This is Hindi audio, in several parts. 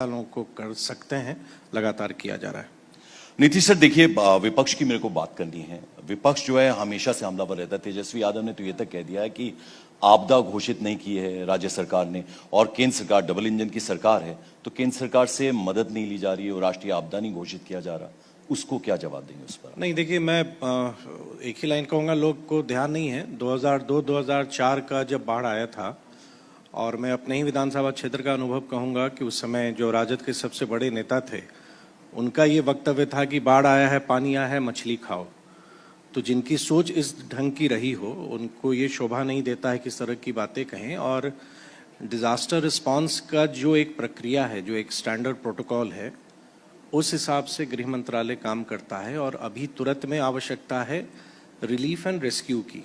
लोगों को कर सकते हैं, लगातार किया जा रहा है। नीतीश सर, देखिए, विपक्ष की मेरे को बात करनी है। विपक्ष जो है हमेशा से हमलावर रहता है। तेजस्वी यादव ने तो ये तक कह दिया है कि आपदा घोषित नहीं की है राज्य सरकार ने, और केंद्र सरकार डबल इंजन की सरकार है, तो केंद्र सरकार से मदद नहीं ली जा रही है और राष्ट्रीय आपदा नहीं घोषित किया जा रहा। उसको क्या जवाब देंगे उस पर? नहीं, देखिए, मैं एक ही लाइन कहूँगा, लोग को ध्यान नहीं है 2002-2004 का जब बाढ़ आया था, और मैं अपने ही विधानसभा क्षेत्र का अनुभव कहूँगा कि उस समय जो राजद के सबसे बड़े नेता थे, उनका ये वक्तव्य था कि बाढ़ आया है, पानी आया है, मछली खाओ। तो जिनकी सोच इस ढंग की रही हो, उनको ये शोभा नहीं देता है कि इस तरह की बातें कहें। और डिज़ास्टर रिस्पांस का जो एक प्रक्रिया है, जो एक स्टैंडर्ड प्रोटोकॉल है, उस हिसाब से गृह मंत्रालय काम करता है। और अभी तुरंत में आवश्यकता है रिलीफ एंड रेस्क्यू की।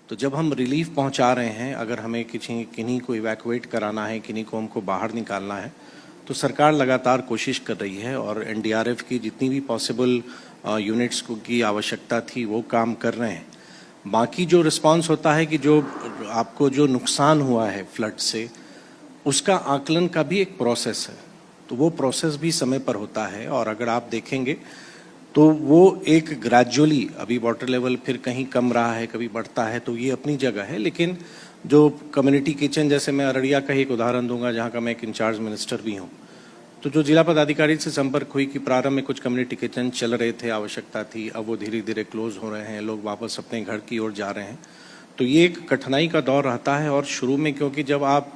तो जब हम रिलीफ पहुंचा रहे हैं, अगर हमें किन्हीं को इवैक्यूएट कराना है, किन्हीं को हमको बाहर निकालना है, तो सरकार लगातार कोशिश कर रही है और एनडीआरएफ की जितनी भी पॉसिबल यूनिट्स की आवश्यकता थी वो काम कर रहे हैं। बाकी जो रिस्पांस होता है कि जो आपको जो नुकसान हुआ है फ्लड से, उसका आकलन का भी एक प्रोसेस है। तो वो प्रोसेस भी समय पर होता है, और अगर आप देखेंगे तो वो एक ग्रेजुअली, अभी वाटर लेवल फिर कहीं कम रहा है, कभी बढ़ता है, तो ये अपनी जगह है। लेकिन जो कम्युनिटी किचन, जैसे मैं अररिया का ही एक उदाहरण दूंगा, जहाँ का मैं एक इंचार्ज मिनिस्टर भी हूँ, तो जो जिला पदाधिकारी से संपर्क हुई कि प्रारंभ में कुछ कम्युनिटी किचन चल रहे थे, आवश्यकता थी, अब वो धीरे धीरे क्लोज हो रहे हैं, लोग वापस अपने घर की ओर जा रहे हैं। तो ये एक कठिनाई का दौर रहता है। और शुरू में, क्योंकि जब आप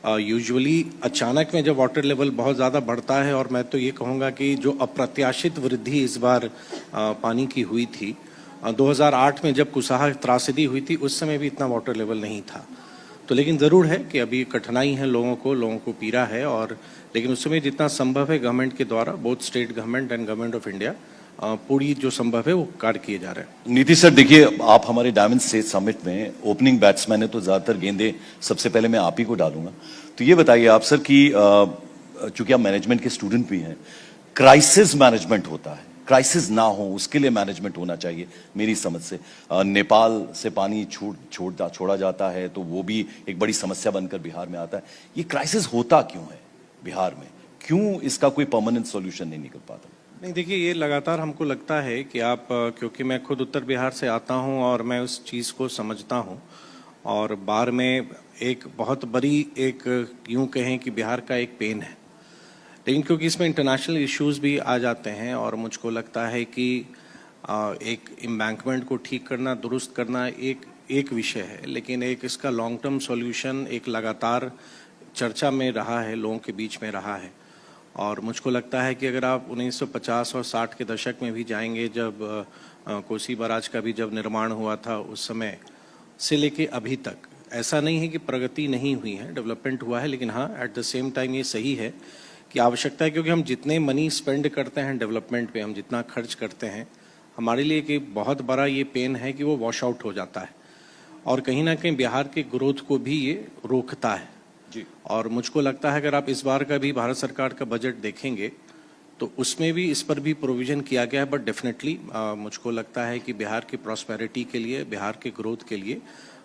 यूजुअली अचानक में जब वाटर लेवल बहुत ज़्यादा बढ़ता है, और मैं तो ये कहूँगा कि जो अप्रत्याशित वृद्धि इस बार पानी की हुई थी, 2008 में जब कुसाहा त्रासदी हुई थी, उस समय भी इतना वाटर लेवल नहीं था। तो लेकिन ज़रूर है कि अभी कठिनाई है, लोगों को पीड़ा है, और लेकिन उस समय जितना संभव है गवर्नमेंट के द्वारा, both state government and government of India, पूरी जो संभव है वो कार्य किए जा रहे हैं। नीतीश सर, देखिए, आप हमारे डायमंड स्टेट समिट में ओपनिंग बैट्समैन है, तो ज्यादातर गेंदे सबसे पहले मैं आप ही को डालूंगा। तो ये बताइए आप सर कि चूंकि आप मैनेजमेंट के स्टूडेंट भी हैं, क्राइसिस मैनेजमेंट होता है, क्राइसिस ना हो उसके लिए मैनेजमेंट होना चाहिए मेरी समझ से। नेपाल से पानी छोड़ा जाता है, तो वो भी एक बड़ी समस्या बनकर बिहार में आता है। ये क्राइसिस होता क्यों है बिहार में? क्यों इसका कोई परमानेंट सॉल्यूशन नहीं निकल पाता? नहीं, देखिए, ये लगातार हमको लगता है कि आप, क्योंकि मैं खुद उत्तर बिहार से आता हूं और मैं उस चीज़ को समझता हूं, और बाढ़ में एक बहुत बड़ी, एक यूं कहें कि बिहार का एक पेन है। लेकिन क्योंकि इसमें इंटरनेशनल इश्यूज भी आ जाते हैं, और मुझको लगता है कि एक एम्बैंकमेंट को ठीक करना, दुरुस्त करना एक विषय है, लेकिन एक इसका लॉन्ग टर्म सॉल्यूशन एक लगातार चर्चा में रहा है, लोगों के बीच में रहा है। और मुझको लगता है कि अगर आप 1950 और 60 के दशक में भी जाएंगे, जब कोसी बैराज का भी जब निर्माण हुआ था, उस समय से लेके अभी तक, ऐसा नहीं है कि प्रगति नहीं हुई है, डेवलपमेंट हुआ है। लेकिन हाँ, एट द सेम टाइम ये सही है कि आवश्यकता है, क्योंकि हम जितने मनी स्पेंड करते हैं डेवलपमेंट पे, हम जितना खर्च करते हैं, हमारे लिए एक बहुत बड़ा ये पेन है कि वो वॉश आउट हो जाता है, और कहीं ना कहीं बिहार के ग्रोथ को भी ये रोकता है जी। और मुझको लगता है अगर आप इस बार का भी भारत सरकार का बजट देखेंगे, तो उसमें भी इस पर भी प्रोविजन किया गया है। बट डेफिनेटली मुझको लगता है कि बिहार की प्रॉस्पेरिटी के लिए, बिहार के ग्रोथ के लिए,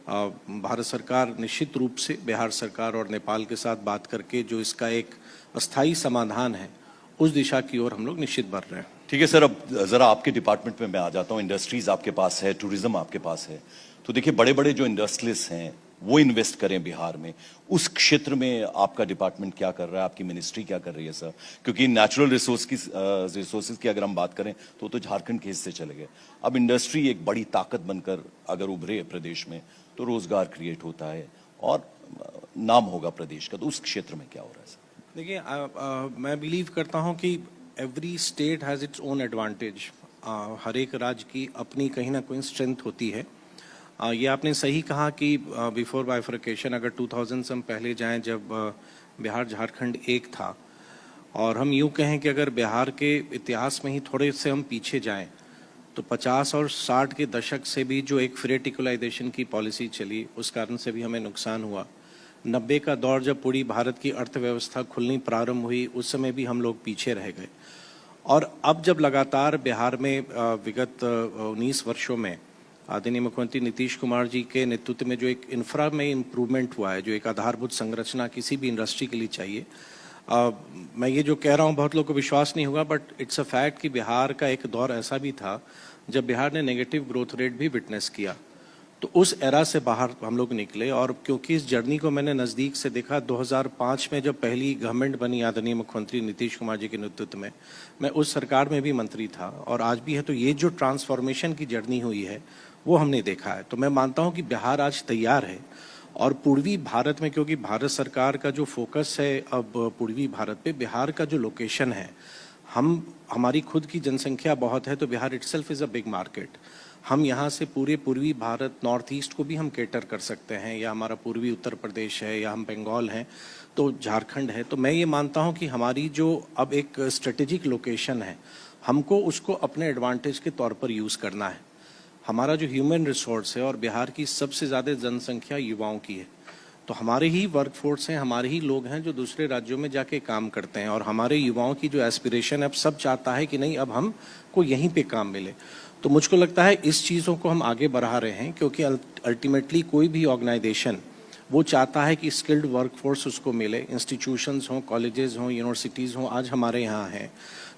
भारत सरकार निश्चित रूप से बिहार सरकार और नेपाल के साथ बात करके जो इसका एक अस्थायी समाधान है, उस दिशा की ओर हम लोग निश्चित बढ़ रहे हैं। ठीक है सर, अब जरा आपके डिपार्टमेंट में मैं आ जाता हूँ। इंडस्ट्रीज आपके पास है, टूरिज्म आपके पास है, तो देखिए, बड़े बड़े जो इंडस्ट्रियलिस्ट हैं वो इन्वेस्ट करें बिहार में, उस क्षेत्र में आपका डिपार्टमेंट क्या कर रहा है, आपकी मिनिस्ट्री क्या कर रही है सर? क्योंकि नेचुरल रिसोर्सेज की अगर हम बात करें तो झारखंड के हिस्से चले गए। अब इंडस्ट्री एक बड़ी ताकत बनकर अगर उभरे प्रदेश में, तो रोजगार क्रिएट होता है और नाम होगा प्रदेश का। तो उस क्षेत्र में क्या हो रहा है सर? देखिए, मैं बिलीव करता हूं कि every state has its own advantage. हर एक राज्य की अपनी कहीं ना कोई स्ट्रेंथ होती है। ये आपने सही कहा कि बिफोर बाइफर्केशन, अगर 2000 से हम पहले जाएं, जब बिहार झारखंड एक था, और हम यूं कहें कि अगर बिहार के इतिहास में ही थोड़े से हम पीछे जाएं, तो 50 और 60 के दशक से भी जो एक फ्रेटिकुलाइजेशन की पॉलिसी चली, उस कारण से भी हमें नुकसान हुआ। 90 का दौर जब पूरी भारत की अर्थव्यवस्था खुलनी प्रारंभ हुई, उस समय भी हम लोग पीछे रह गए। और अब जब लगातार बिहार में विगत 19 वर्षों में आदरणीय मुख्यमंत्री नीतीश कुमार जी के नेतृत्व में जो एक इंफ्रा में इम्प्रूवमेंट हुआ है, जो एक आधारभूत संरचना किसी भी इंडस्ट्री के लिए चाहिए, मैं ये जो कह रहा हूँ बहुत लोग को विश्वास नहीं होगा, बट इट्स अ फैक्ट कि बिहार का एक दौर ऐसा भी था जब बिहार ने नेगेटिव ग्रोथ रेट भी विटनेस किया। तो उस एरा से बाहर हम लोग निकले, और क्योंकि इस जर्नी को मैंने नज़दीक से देखा, 2005 में जब पहली गवर्नमेंट बनी आदरणीय मुख्यमंत्री नीतीश कुमार जी के नेतृत्व में, मैं उस सरकार में भी मंत्री था और आज भी है। तो ये जो ट्रांसफॉर्मेशन की जर्नी हुई है वो हमने देखा है। तो मैं मानता हूँ कि बिहार आज तैयार है, और पूर्वी भारत में, क्योंकि भारत सरकार का जो फोकस है अब पूर्वी भारत पे, बिहार का जो लोकेशन है, हमारी खुद की जनसंख्या बहुत है, तो Bihar itself is a big market. हम यहाँ से पूरे पूर्वी भारत, नॉर्थ ईस्ट को भी हम केटर कर सकते हैं, या हमारा पूर्वी उत्तर प्रदेश है, या हम बंगाल हैं, तो झारखंड है। तो मैं ये मानता हूँ कि हमारी जो अब एक स्ट्रेटेजिक लोकेशन है, हमको उसको अपने एडवांटेज के तौर पर यूज़ करना है। हमारा जो ह्यूमन रिसोर्स है, और बिहार की सबसे ज़्यादा जनसंख्या युवाओं की है, तो हमारे ही वर्कफोर्स हैं, हमारे ही लोग हैं जो दूसरे राज्यों में जाके काम करते हैं, और हमारे युवाओं की जो एस्पिरेशन है, अब सब चाहता है कि नहीं, अब हमको यहीं पे काम मिले। तो मुझको लगता है इस चीज़ों को हम आगे बढ़ा रहे हैं, क्योंकि अल्टीमेटली कोई भी ऑर्गेनाइजेशन वो चाहता है कि स्किल्ड वर्कफोर्स उसको मिले। इंस्टीट्यूशंस हों, कॉलेजेस हों, यूनिवर्सिटीज़ हों, आज हमारे यहाँ हैं।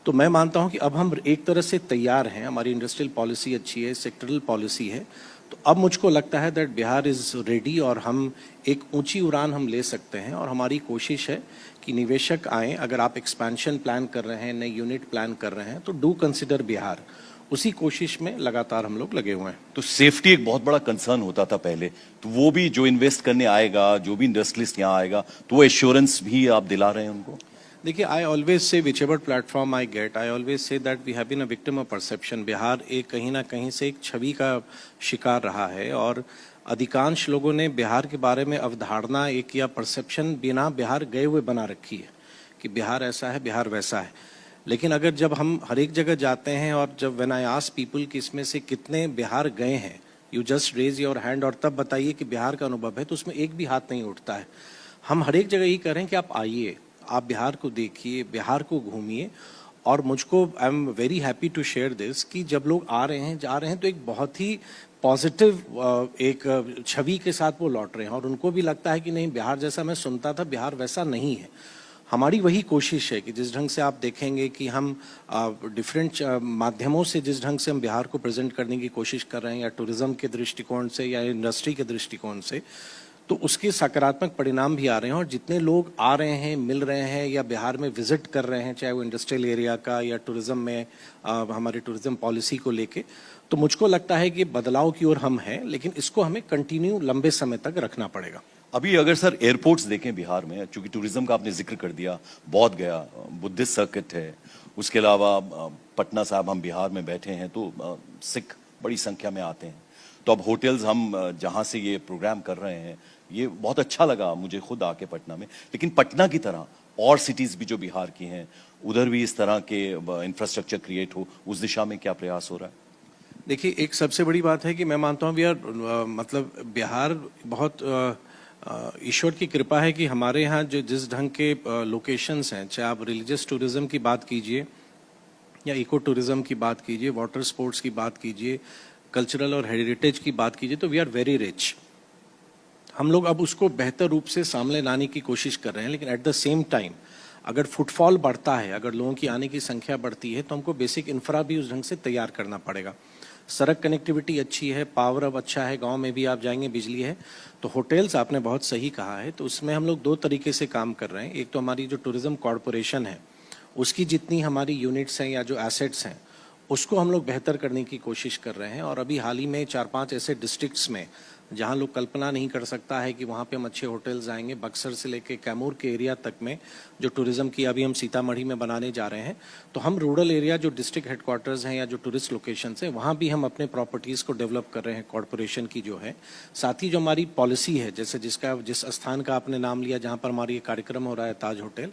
तो मैं मानता हूँ कि अब हम एक तरह से तैयार हैं, हमारी इंडस्ट्रियल पॉलिसी अच्छी है, सेक्टरल पॉलिसी है। तो अब मुझको लगता है दैट बिहार इज़ रेडी, और हम एक ऊंची उड़ान हम ले सकते हैं। और हमारी कोशिश है कि निवेशक आएँ, अगर आप एक्सपेंशन प्लान कर रहे हैं, नए यूनिट प्लान कर रहे हैं, तो डू कंसिडर बिहार। उसी कोशिश में लगातार हम लोग लगे हुए हैं। तो सेफ्टी एक बहुत बड़ा कंसर्न होता था पहले, तो वो भी जो इन्वेस्ट करने आएगा, जो भी इंडस्ट्रियलिस्ट यहाँ आएगा, तो वो एश्योरेंस भी आप दिला रहे हैं उनको? देखिए, I always say whichever platform I get, I always say that we have been a victim of perception. Bihar एक कहीं ना कहीं से एक छवि का शिकार रहा है, और अधिकांश लोगों ने बिहार के बारे में अवधारणा एक या परसेप्शन बिना बिहार गए हुए बना रखी है कि बिहार ऐसा है, बिहार वैसा है। लेकिन अगर जब हम हर एक जगह जाते हैं, और जब व्हेन आई आस्क पीपल कि इसमें से कितने बिहार गए हैं, you just raise your hand और तब बताइए कि बिहार का अनुभव है, तो उसमें एक भी हाथ नहीं उठता है। हम हर एक जगह यही कह रहे हैं कि आप आइए, आप बिहार को देखिए, बिहार को घूमिए। और मुझको, I am very happy to share this, कि जब लोग आ रहे हैं, जा रहे हैं, तो एक बहुत ही पॉजिटिव एक छवि के साथ वो लौट रहे हैं, और उनको भी लगता है कि नहीं, बिहार जैसा मैं सुनता था, बिहार वैसा नहीं है। हमारी वही कोशिश है कि जिस ढंग से आप देखेंगे कि हम डिफरेंट माध्यमों से जिस ढंग से हम बिहार को प्रेजेंट करने की कोशिश कर रहे हैं, या टूरिज्म के दृष्टिकोण से, या इंडस्ट्री के दृष्टिकोण से, तो उसके सकारात्मक परिणाम भी आ रहे हैं। और जितने लोग आ रहे हैं, मिल रहे हैं, या बिहार में विजिट कर रहे हैं, चाहे वो इंडस्ट्रियल एरिया का या टूरिज्म में हमारे टूरिज्म पॉलिसी को लेके, तो मुझको लगता है कि बदलाव की ओर हम हैं, लेकिन इसको हमें कंटिन्यू लंबे समय तक रखना पड़ेगा। अभी अगर सर एयरपोर्ट्स देखें बिहार में, चूंकि टूरिज्म का आपने जिक्र कर दिया, बहुत गया, बुद्धिस्ट सर्किट है, उसके अलावा पटना साहब हम बिहार में बैठे हैं, तो सिख बड़ी संख्या में आते हैं। तो अब होटल्स हम जहाँ से ये प्रोग्राम कर रहे हैं, ये बहुत अच्छा लगा मुझे खुद आके पटना में। लेकिन पटना की तरह और सिटीज़ भी जो बिहार की हैं, उधर भी इस तरह के इंफ्रास्ट्रक्चर क्रिएट हो, उस दिशा में क्या प्रयास हो रहा है? देखिए, एक सबसे बड़ी बात है कि मैं मानता हूँ मतलब बिहार बहुत ईश्वर की कृपा है कि हमारे यहाँ जो जिस ढंग के लोकेशंस हैं, चाहे आप रिलीजियस टूरिज्म की बात कीजिए, या इको टूरिज्म की बात कीजिए, वाटर स्पोर्ट्स की बात कीजिए, कल्चरल और हेरिटेज की बात कीजिए, तो वी आर वेरी रिच। हम लोग अब उसको बेहतर रूप से सामने लाने की कोशिश कर रहे हैं। लेकिन एट द सेम टाइम, अगर फुटफॉल बढ़ता है, अगर लोगों की आने की संख्या बढ़ती है, तो हमको बेसिक इंफ्रा भी उस ढंग से तैयार करना पड़ेगा। सड़क कनेक्टिविटी अच्छी है, पावर अब अच्छा है, गांव में भी आप जाएंगे बिजली है। तो होटल्स, आपने बहुत सही कहा है, तो उसमें हम लोग दो तरीके से काम कर रहे हैं। एक तो हमारी जो टूरिज्म कॉरपोरेशन है, उसकी जितनी हमारी यूनिट्स हैं या जो एसेट्स हैं, उसको हम लोग बेहतर करने की कोशिश कर रहे हैं। और अभी हाल ही में 4-5 ऐसे डिस्ट्रिक्ट्स में जहां लोग कल्पना नहीं कर सकता है कि वहां पे हम अच्छे होटल्स आएंगे, बक्सर से लेके कैमूर के एरिया तक में, जो टूरिज्म की अभी हम सीतामढ़ी में बनाने जा रहे हैं। तो हम रूरल एरिया जो डिस्ट्रिक्ट हेडक्वार्टर्स हैं या जो टूरिस्ट लोकेशंस हैं, वहाँ भी हम अपने प्रॉपर्टीज़ को डेवलप कर रहे हैं, कॉरपोरेशन की जो है। साथ ही जो हमारी पॉलिसी है, जैसे जिस स्थान का आपने नाम लिया जहाँ पर हमारी ये कार्यक्रम हो रहा है, ताज होटल,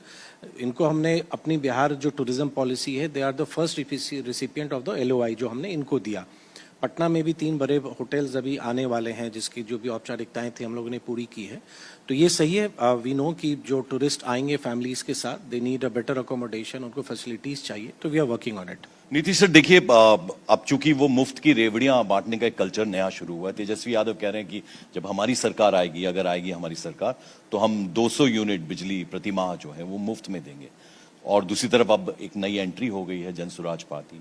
इनको हमने अपनी बिहार जो टूरिज्म पॉलिसी है, they are the first recipient of the LOI जो हमने इनको दिया। पटना में भी 3 बड़े होटल्स अभी आने वाले हैं, जिसकी जो भी औपचारिकताएं थी हम लोगों ने पूरी की है। तो ये सही है, वी नो कि जो टूरिस्ट आएंगे फैमिलीज के साथ, they need a better accommodation, उनको फैसिलिटीज चाहिए, तो we are working on it. Nitish sir देखिए, अब चूंकि वो मुफ्त की रेवड़ियां बांटने का एक कल्चर नया शुरू हुआ है, तेजस्वी यादव कह रहे हैं कि जब हमारी सरकार आएगी, अगर आएगी हमारी सरकार, तो हम 200 यूनिट बिजली प्रति माह जो है वो मुफ्त में देंगे। और दूसरी तरफ अब एक नई एंट्री हो गई है जनसुराज पार्टी,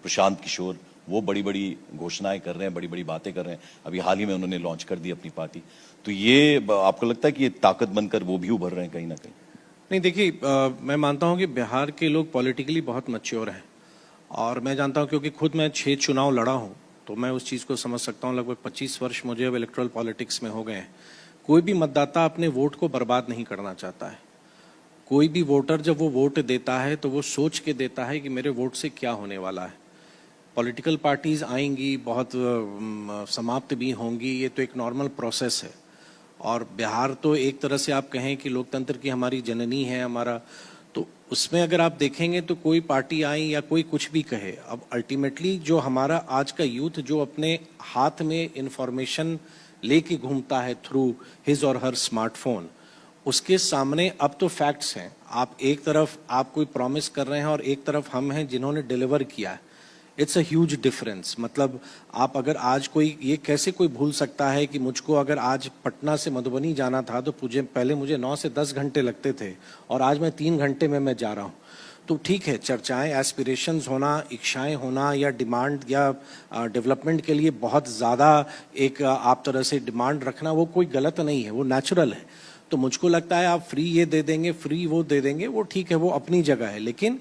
प्रशांत किशोर, वो बड़ी बड़ी घोषणाएं कर रहे हैं, बड़ी बड़ी बातें कर रहे हैं। अभी हाल ही में उन्होंने लॉन्च कर दी अपनी पार्टी। तो ये आपको लगता है कि ये ताकत बनकर वो भी उभर रहे हैं कहीं ना कहीं? नहीं, देखिए, मैं मानता हूं कि बिहार के लोग पॉलिटिकली बहुत मैच्योर हैं, और मैं जानता हूं क्योंकि खुद मैं 6 चुनाव लड़ा हूं, तो मैं उस चीज़ को समझ सकता हूं। लगभग 25 वर्ष मुझे अब इलेक्ट्रल पॉलिटिक्स में हो गए हैं। कोई भी मतदाता अपने वोट को बर्बाद नहीं करना चाहता है। कोई भी वोटर जब वो वोट देता है तो वो सोच के देता है कि मेरे वोट से क्या होने वाला है। पॉलिटिकल पार्टीज आएंगी, बहुत समाप्त भी होंगी, ये तो एक नॉर्मल प्रोसेस है। और बिहार तो एक तरह से आप कहें कि लोकतंत्र की हमारी जननी है, हमारा, तो उसमें अगर आप देखेंगे तो कोई पार्टी आई या कोई कुछ भी कहे, अब अल्टीमेटली जो हमारा आज का यूथ जो अपने हाथ में इंफॉर्मेशन लेके घूमता है थ्रू हिज और हर स्मार्टफोन, उसके सामने अब तो फैक्ट्स हैं। आप एक तरफ आप कोई प्रॉमिस कर रहे हैं और एक तरफ हम हैं जिन्होंने डिलीवर किया है। It's a huge difference. मतलब आप अगर आज कोई, ये कैसे कोई भूल सकता है कि मुझको अगर आज पटना से मधुबनी जाना था तो पहले मुझे 9 से 10 घंटे लगते थे, और आज मैं 3 घंटे में मैं जा रहा हूँ। तो ठीक है, चर्चाएं, एस्पिरेशंस होना, इच्छाएं होना, या डिमांड या डेवलपमेंट के लिए बहुत ज़्यादा एक आप तरह से डिमांड रखना, वो कोई गलत नहीं है, वो नेचुरल है। तो मुझको लगता है आप फ्री ये दे देंगे, फ्री वो दे देंगे, वो ठीक है, वो अपनी जगह है। लेकिन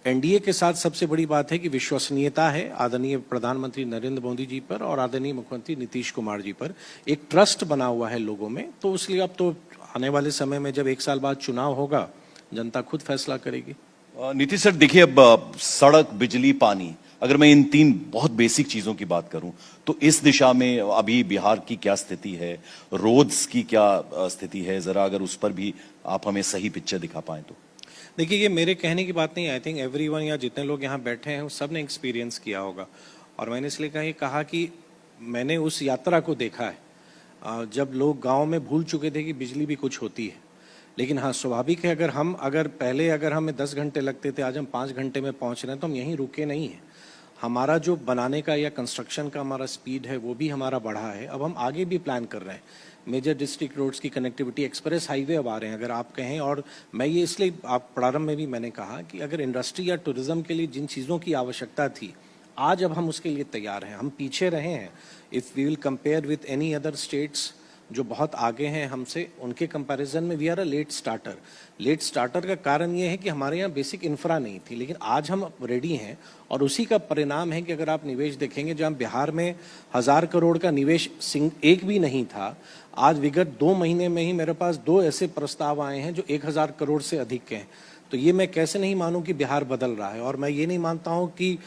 एनडीए के साथ सबसे बड़ी बात है कि विश्वसनीयता है आदरणीय प्रधानमंत्री नरेंद्र मोदी जी पर और आदरणीय मुख्यमंत्री नीतीश कुमार जी पर। एक ट्रस्ट बना हुआ है लोगों में, तो इसलिए अब तो आने वाले समय में जब 1 साल बाद चुनाव होगा, जनता खुद फैसला करेगी। नीतीश सर देखिए, अब सड़क, बिजली, पानी, अगर मैं इन 3 बहुत बेसिक चीजों की बात करूं, तो इस दिशा में अभी बिहार की क्या स्थिति है, रोड्स की क्या स्थिति है, जरा अगर उस पर भी आप हमें सही पिक्चर दिखा पाएं तो। देखिए, ये मेरे कहने की बात नहीं है। आई थिंक एवरीवन, या जितने लोग यहाँ बैठे हैं, सब ने एक्सपीरियंस किया होगा। और मैंने इसलिए कहा कि मैंने उस यात्रा को देखा है जब लोग गांव में भूल चुके थे कि बिजली भी कुछ होती है। लेकिन हाँ, स्वाभाविक है, अगर पहले हमें 10 घंटे लगते थे, आज हम 5 घंटे में पहुँच रहे हैं, तो हम यहीं रुके नहीं हैं। हमारा जो बनाने का या कंस्ट्रक्शन का हमारा स्पीड है वो भी हमारा बढ़ा है। अब हम आगे भी प्लान कर रहे हैं। मेजर डिस्ट्रिक्ट रोड्स की कनेक्टिविटी, एक्सप्रेस हाईवे अब आ रहे हैं अगर आप कहें। और मैं ये इसलिए, आप प्रारंभ में भी मैंने कहा कि अगर इंडस्ट्री या टूरिज्म के लिए जिन चीज़ों की आवश्यकता थी, आज अब हम उसके लिए तैयार हैं। हम पीछे रहे हैं, if we will compare with any other states जो बहुत आगे हैं हमसे, उनके कंपैरिजन में we are a late starter. Late starter का कारण ये है कि हमारे यहाँ बेसिक इंफ्रा नहीं थी, लेकिन आज हम रेडी हैं। और उसी का परिणाम है कि अगर आप निवेश देखेंगे, जहाँ बिहार में 1000 करोड़ का निवेश एक भी नहीं था, आज विगत 2 महीने में ही मेरे पास 2 ऐसे प्रस्ताव आए हैं जो 1000 करोड़ से अधिक के हैं। तो ये मैं कैसे नहीं मानूं कि बिहार बदल रहा है। और मैं ये नहीं मानता हूं कि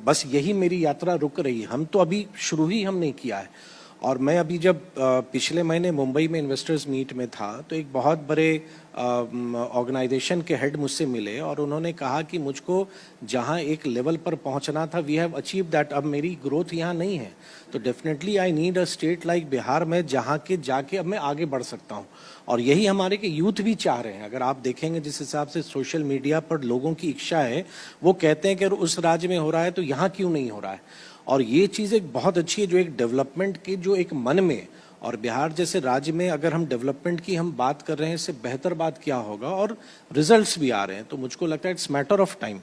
बस यही मेरी यात्रा रुक रही है। हम तो अभी शुरू ही हमने किया है। और मैं अभी जब पिछले महीने मुंबई में इन्वेस्टर्स मीट में था, तो एक बहुत बड़े ऑर्गेनाइजेशन के हेड मुझसे मिले और उन्होंने कहा कि मुझको जहां एक लेवल पर पहुंचना था, वी हैव अचीव दैट। अब मेरी ग्रोथ यहां नहीं है, तो definitely I need a state like Bihar में जहां के जाके अब मैं आगे बढ़ सकता हूं। और यही हमारे के यूथ भी चाह रहे हैं। अगर आप देखेंगे जिस हिसाब से सोशल मीडिया पर लोगों की इच्छा है, वो कहते हैं कि अगर उस राज्य में हो रहा है तो यहाँ क्यों नहीं हो रहा है। और ये चीज़ एक बहुत अच्छी है, जो एक डेवलपमेंट की जो एक मन में, और बिहार जैसे राज्य में अगर हम डेवलपमेंट की हम बात कर रहे हैं, इससे बेहतर बात क्या होगा। और रिजल्ट्स भी आ रहे हैं, तो मुझको लगता है इट्स मैटर ऑफ टाइम।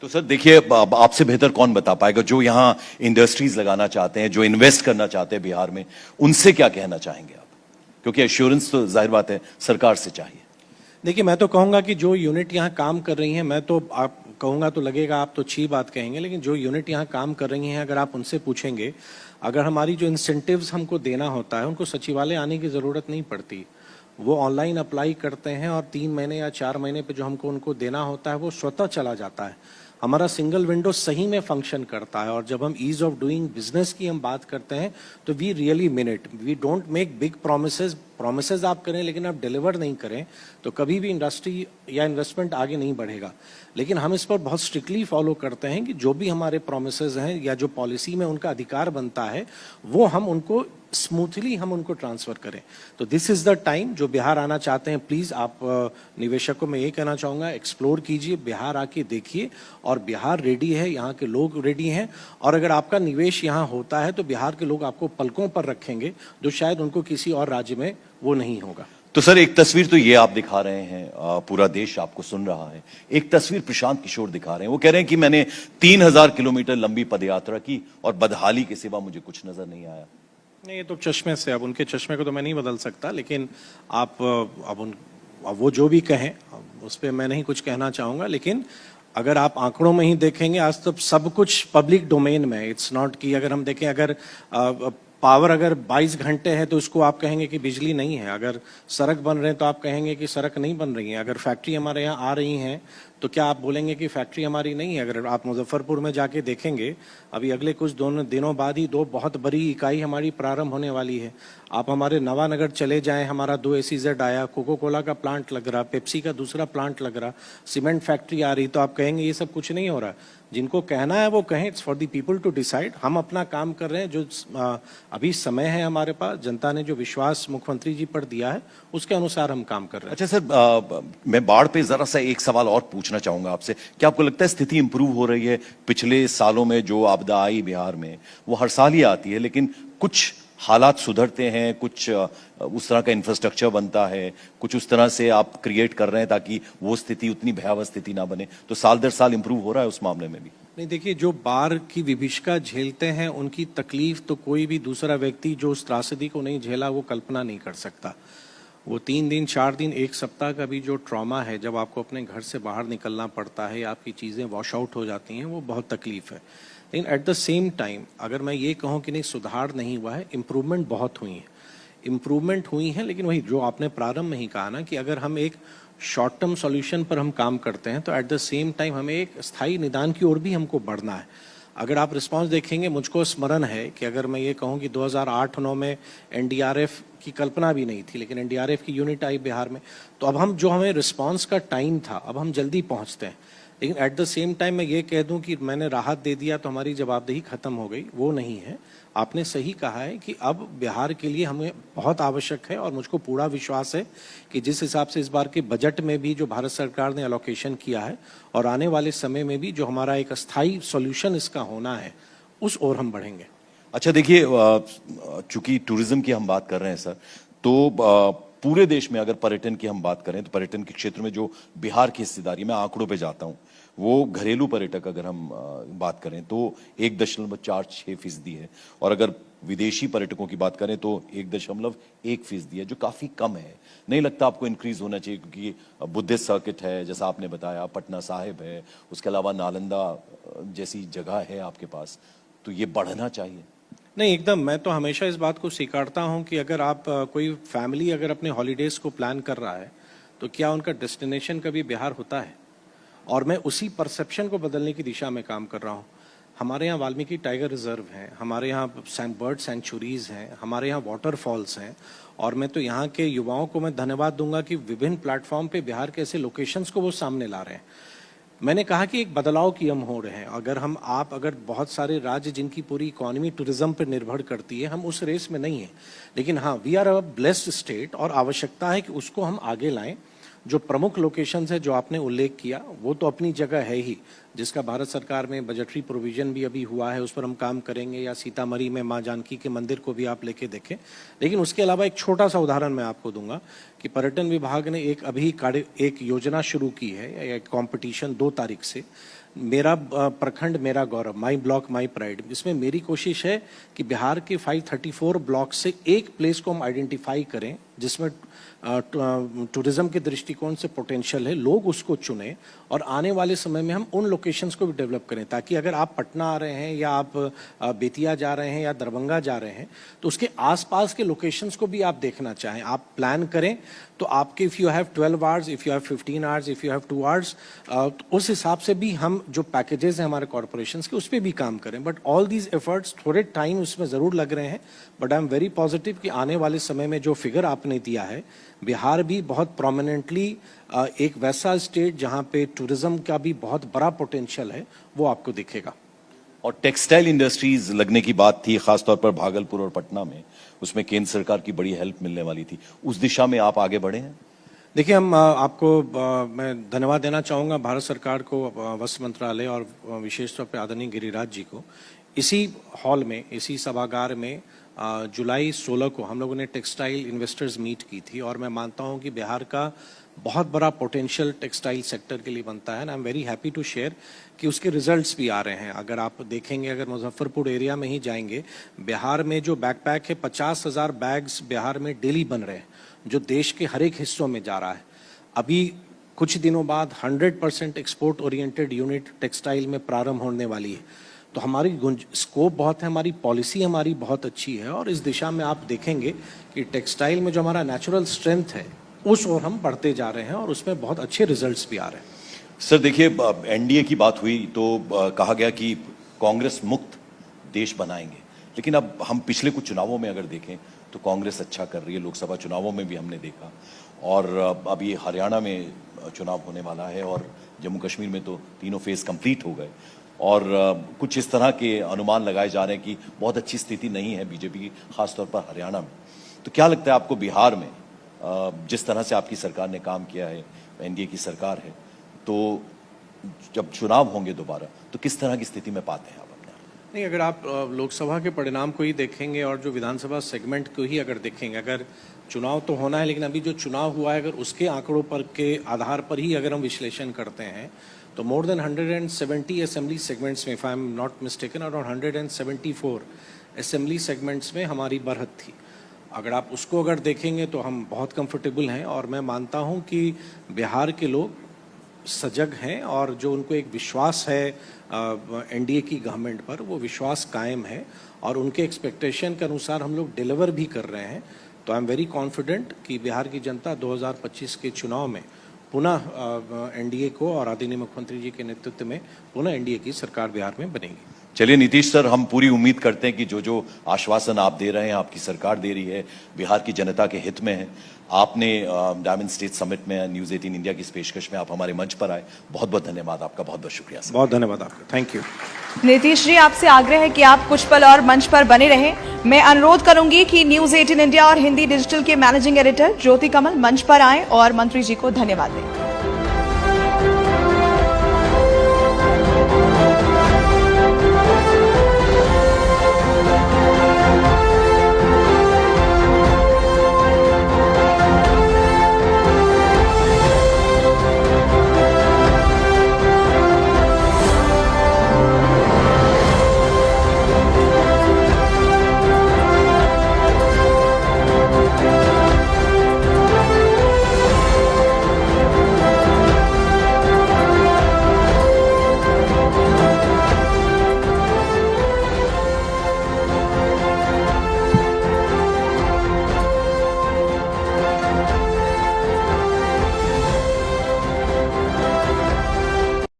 तो सर देखिए, आपसे बेहतर कौन बता पाएगा, जो यहाँ इंडस्ट्रीज लगाना चाहते हैं, जो इन्वेस्ट करना चाहते हैं बिहार में, उनसे क्या कहना चाहेंगे आप? क्योंकि एश्योरेंस तो जाहिर बात है सरकार से चाहिए। देखिए, मैं तो कहूँगा कि जो यूनिट यहाँ काम कर रही हैं, मैं तो आप कहूँगा तो लगेगा आप तो अच्छी बात कहेंगे, लेकिन जो यूनिट यहाँ काम कर रही हैं, अगर आप उनसे पूछेंगे, अगर हमारी जो इंसेंटिव्स हमको देना होता है, उनको सचिवालय आने की ज़रूरत नहीं पड़ती। वो ऑनलाइन अप्लाई करते हैं और 3 महीने या 4 महीने पे जो हमको उनको देना होता है, वो स्वतः चला जाता है। हमारा सिंगल विंडो सही में फंक्शन करता है। और जब हम ईज ऑफ डूइंग बिजनेस की हम बात करते हैं, तो we really mean it. We don't make big promises promises आप करें लेकिन आप डिलीवर नहीं करें तो कभी भी इंडस्ट्री या इन्वेस्टमेंट आगे नहीं बढ़ेगा। लेकिन हम इस पर बहुत स्ट्रिक्टली फॉलो करते हैं कि जो भी हमारे प्रोमिसेस हैं या जो पॉलिसी में उनका अधिकार बनता है वो हम उनको स्मूथली हम उनको ट्रांसफर करें। तो दिस इज द टाइम, जो बिहार आना चाहते हैं प्लीज आप निवेशकों में ये कहना चाहूँगा, एक्सप्लोर कीजिए, बिहार आके देखिए, और बिहार रेडी है, यहाँ के लोग रेडी हैं, और अगर आपका निवेश यहाँ होता है तो बिहार के लोग आपको पलकों पर रखेंगे जो शायद उनको किसी और राज्य में वो नहीं होगा। तो सर एक तस्वीर तो ये आप दिखा रहे हैं, पूरा देश आपको सुन रहा है। एक तस्वीर प्रशांत किशोर दिखा रहे हैं, वो कह रहे हैं कि मैंने 3000 किलोमीटर लंबी पदयात्रा की और बदहाली के सिवा मुझे कुछ नजर नहीं आया। नहीं, ये तो चश्मे से, अब उनके चश्मे को तो मैं नहीं बदल सकता, लेकिन आप अब वो जो भी कहें उस पर मैं नहीं कुछ कहना चाहूँगा। लेकिन अगर आप आंकड़ों में ही देखेंगे आज तो सब कुछ पब्लिक डोमेन में, इट्स नॉट कि अगर हम देखें अगर पावर अगर 22 घंटे है तो उसको आप कहेंगे कि बिजली नहीं है, अगर सड़क बन रहे हैं तो आप कहेंगे कि सड़क नहीं बन रही है, अगर फैक्ट्री हमारे यहाँ आ रही हैं तो क्या आप बोलेंगे कि फैक्ट्री हमारी नहीं है। अगर आप मुजफ्फरपुर में जाके देखेंगे अभी अगले कुछ दिनों बाद ही 2 बहुत बड़ी इकाई हमारी प्रारंभ होने वाली है। आप हमारे नवानगर चले जाएं, हमारा 2 SEZ आया, कोको कोला का प्लांट लग रहा, पेप्सी का दूसरा प्लांट लग रहा, सीमेंट फैक्ट्री आ रही, तो आप कहेंगे ये सब कुछ नहीं हो रहा। जिनको कहना है वो कहें, it's for the people to decide. हम अपना काम कर रहे हैं, जो अभी समय है हमारे पास, जनता ने जो विश्वास मुख्यमंत्री जी पर दिया है उसके अनुसार हम काम कर रहे हैं। अच्छा सर, मैं बाढ़ पे जरा सा एक सवाल और पूछना चाहूंगा आपसे। क्या आपको लगता है स्थिति इंप्रूव हो रही है? पिछले सालों में जो आपदा आई बिहार में वो हर साल ही आती है, लेकिन कुछ हालात सुधरते हैं, कुछ उस तरह का इंफ्रास्ट्रक्चर बनता है, कुछ उस तरह से आप क्रिएट कर रहे हैं ताकि वो स्थिति उतनी भयावह स्थिति ना बने, तो साल दर साल इंप्रूव हो रहा है उस मामले में भी? नहीं, देखिए, जो बाढ़ की विभीषिका झेलते हैं उनकी तकलीफ तो कोई भी दूसरा व्यक्ति जो उस त्रासदी को नहीं झेला वो कल्पना नहीं कर सकता। वो 3 दिन 4 दिन 1 सप्ताह का भी जो ट्रॉमा है, जब आपको अपने घर से बाहर निकलना पड़ता है, आपकी चीज़ें वॉश आउट हो जाती हैं, वो बहुत तकलीफ है। लेकिन एट द सेम टाइम अगर मैं ये कहूँ कि नहीं सुधार नहीं हुआ है, इम्प्रूवमेंट बहुत हुई है, इम्प्रूवमेंट हुई है। लेकिन वही जो आपने प्रारंभ में ही कहा ना कि अगर हम एक शॉर्ट टर्म सॉल्यूशन पर हम काम करते हैं तो एट द सेम टाइम हमें एक स्थायी निदान की ओर भी हमको बढ़ना है। अगर आप रिस्पांस देखेंगे, मुझको स्मरण है कि अगर मैं ये कहूँ कि 2008-9 में NDRF की कल्पना भी नहीं थी, लेकिन NDRF की यूनिट आई बिहार में, तो अब हम जो हमें रिस्पांस का टाइम था अब हम जल्दी पहुँचते हैं। लेकिन एट द सेम टाइम मैं ये कह दूं कि मैंने राहत दे दिया तो हमारी जवाबदेही खत्म हो गई, वो नहीं है। आपने सही कहा है कि अब बिहार के लिए हमें बहुत आवश्यक है, और मुझको पूरा विश्वास है कि जिस हिसाब से इस बार के बजट में भी जो भारत सरकार ने एलोकेशन किया है और आने वाले समय में भी जो हमारा एक अस्थायी सॉल्यूशन इसका होना है, उस ओर हम बढ़ेंगे। अच्छा देखिए, चूंकि टूरिज्म की हम बात कर रहे हैं सर, तो पूरे देश में अगर पर्यटन की हम बात करें तो पर्यटन के क्षेत्र में जो बिहार की हिस्सेदारी, मैं आंकड़ों पे जाता हूं, वो घरेलू पर्यटक अगर हम बात करें तो 1.46% है, और अगर विदेशी पर्यटकों की बात करें तो 1.1% है, जो काफी कम है। नहीं लगता आपको इंक्रीज होना चाहिए? क्योंकि बुद्धिस्ट सर्किट है जैसा आपने बताया, पटना साहिब है, उसके अलावा नालंदा जैसी जगह है आपके पास, तो ये बढ़ना चाहिए। नहीं, एकदम, मैं तो हमेशा इस बात को स्वीकारता हूं कि अगर आप कोई फैमिली अगर अपने हॉलीडेज को प्लान कर रहा है तो क्या उनका डेस्टिनेशन कभी बिहार होता है? और मैं उसी परसेप्शन को बदलने की दिशा में काम कर रहा हूं। हमारे यहाँ वाल्मीकि टाइगर रिजर्व है, हमारे यहाँ बर्ड सेंचुरीज हैं, हमारे यहाँ वाटरफॉल्स हैं, और मैं तो यहाँ के युवाओं को मैं धन्यवाद दूंगा कि विभिन्न प्लेटफॉर्म पे बिहार के ऐसे लोकेशंस को वो सामने ला रहे हैं। मैंने कहा कि एक बदलाव की हम हो रहे हैं। अगर बहुत सारे राज्य जिनकी पूरी इकोनॉमी टूरिज्म पर निर्भर करती है, हम उस रेस में नहीं है, लेकिन हाँ, we are a blessed state, और आवश्यकता है कि उसको हम आगे लाएं। जो प्रमुख लोकेशंस है जो आपने उल्लेख किया वो तो अपनी जगह है ही, जिसका भारत सरकार में बजटरी प्रोविजन भी अभी हुआ है, उस पर हम काम करेंगे। या सीतामढ़ी में माँ जानकी के मंदिर को भी आप लेके देखें। लेकिन उसके अलावा एक छोटा सा उदाहरण मैं आपको दूंगा कि पर्यटन विभाग ने एक योजना शुरू की है, एक कॉम्पिटिशन 2 तारीख से, मेरा प्रखंड मेरा गौरव, माई ब्लॉक माई प्राइड। इसमें मेरी कोशिश है कि बिहार के 534 ब्लॉक से एक प्लेस को हम आइडेंटिफाई करें जिसमें टूरिज्म के दृष्टिकोण से पोटेंशियल है, लोग उसको चुने, और आने वाले समय में हम उन लोकेशंस को भी डेवलप करें, ताकि अगर आप पटना आ रहे हैं या आप बेतिया जा रहे हैं या दरभंगा जा रहे हैं तो उसके आसपास के लोकेशंस को भी आप देखना चाहें, आप प्लान करें तो आपके if you have 12 hours, if you have 15 hours, if you have 2 hours, उस हिसाब से भी हम जो पैकेजेस हैं हमारे कॉरपोरेशंस के उस पर भी काम करें. बट ऑल दीज एफर्ट्स थोड़े टाइम उसमें ज़रूर लग रहे हैं. But I am very positive कि आने वाले समय में जो फिगर आपने दिया है, बिहार भी बहुत प्रोमिनेंटली एक वैसा स्टेट जहाँ पे टूरिज्म का भी बहुत बड़ा पोटेंशियल है, वो आपको दिखेगा. और टेक्सटाइल इंडस्ट्रीज लगने की बात थी, खासतौर पर भागलपुर और पटना में, उसमें केंद्र सरकार की बड़ी हेल्प मिलने वाली थी. उस दिशा में आप आगे बढ़े हैं? देखिए, हम आपको मैं धन्यवाद देना चाहूँगा भारत सरकार को, वस्त्र मंत्रालय और विशेष तौर पे आदरणीय गिरिराज जी को. इसी हॉल में, इसी सभागार में जुलाई 16 को हम लोगों ने टेक्सटाइल इन्वेस्टर्स मीट की थी और मैं मानता हूँ कि बिहार का बहुत बड़ा पोटेंशियल टेक्सटाइल सेक्टर के लिए बनता है. And I am very happy to share कि उसके रिजल्ट्स भी आ रहे हैं. अगर आप देखेंगे, अगर मुजफ्फरपुर एरिया में ही जाएंगे, बिहार में जो बैकपैक है 50,000 बैग्स बिहार में डेली बन रहे हैं, जो देश के हर एक हिस्सों में जा रहा है. अभी कुछ दिनों बाद 100% एक्सपोर्ट ओरिएंटेड यूनिट टेक्सटाइल में प्रारंभ होने वाली है. तो हमारी स्कोप बहुत है, हमारी पॉलिसी हमारी बहुत अच्छी है और इस दिशा में आप देखेंगे कि टेक्सटाइल में जो हमारा नेचुरल स्ट्रेंथ है उस ओर हम बढ़ते जा रहे हैं और उसमें बहुत अच्छे रिजल्ट्स भी आ रहे हैं. सर देखिए, एनडीए की बात हुई तो कहा गया कि कांग्रेस मुक्त देश बनाएंगे, लेकिन अब हम पिछले कुछ चुनावों में अगर देखें तो कांग्रेस अच्छा कर रही है. लोकसभा चुनावों में भी हमने देखा और अब ये हरियाणा में चुनाव होने वाला है और जम्मू कश्मीर में तो तीनों फेज कंप्लीट हो गए और कुछ इस तरह के अनुमान लगाए जा रहे हैं कि बहुत अच्छी स्थिति नहीं है बीजेपी की, खासतौर पर हरियाणा में. तो क्या लगता है आपको, बिहार में जिस तरह से आपकी सरकार ने काम किया है, एनडीए की सरकार है, तो जब चुनाव होंगे दोबारा तो किस तरह की स्थिति में पाते हैं आप अपने? नहीं, अगर आप लोकसभा के परिणाम को ही देखेंगे और जो विधानसभा सेगमेंट को ही अगर देखेंगे, अगर चुनाव तो होना है लेकिन अभी जो चुनाव हुआ है अगर उसके आंकड़ों पर के आधार पर ही अगर हम विश्लेषण करते हैं तो मोर देन 170 असेंबली सेगमेंट्स में, if I am not mistaken, around 174 assembly segments में हमारी बढ़त थी. अगर आप उसको अगर देखेंगे तो हम बहुत कंफर्टेबल हैं और मैं मानता हूं कि बिहार के लोग सजग हैं और जो उनको एक विश्वास है एनडीए की गवर्नमेंट पर, वो विश्वास कायम है और उनके एक्सपेक्टेशन के अनुसार हम लोग डिलीवर भी कर रहे हैं. तो आई एम वेरी कॉन्फिडेंट कि बिहार की जनता 2025 के चुनाव में पुनः एनडीए को और आदरणीय मुख्यमंत्री जी के नेतृत्व में पुनः एनडीए की सरकार बिहार में बनेगी. चलिए नीतीश सर, हम पूरी उम्मीद करते हैं कि जो जो आश्वासन आप दे रहे हैं, आपकी सरकार दे रही है, बिहार की जनता के हित में है. आपने डायमंड स्टेट समिट में न्यूज़ 18 इंडिया की इस पेशकश में आप हमारे मंच पर आए, बहुत बहुत धन्यवाद आपका. बहुत बहुत शुक्रिया सर. बहुत धन्यवाद आपका. Thank you. नीतीश जी, आपसे आग्रह है कि आप कुछ पल और मंच पर बने रहें. मैं अनुरोध करूंगी कि न्यूज़ 18 इंडिया और हिंदी डिजिटल के मैनेजिंग एडिटर ज्योति कमल मंच पर आएं और मंत्री जी को धन्यवाद दें.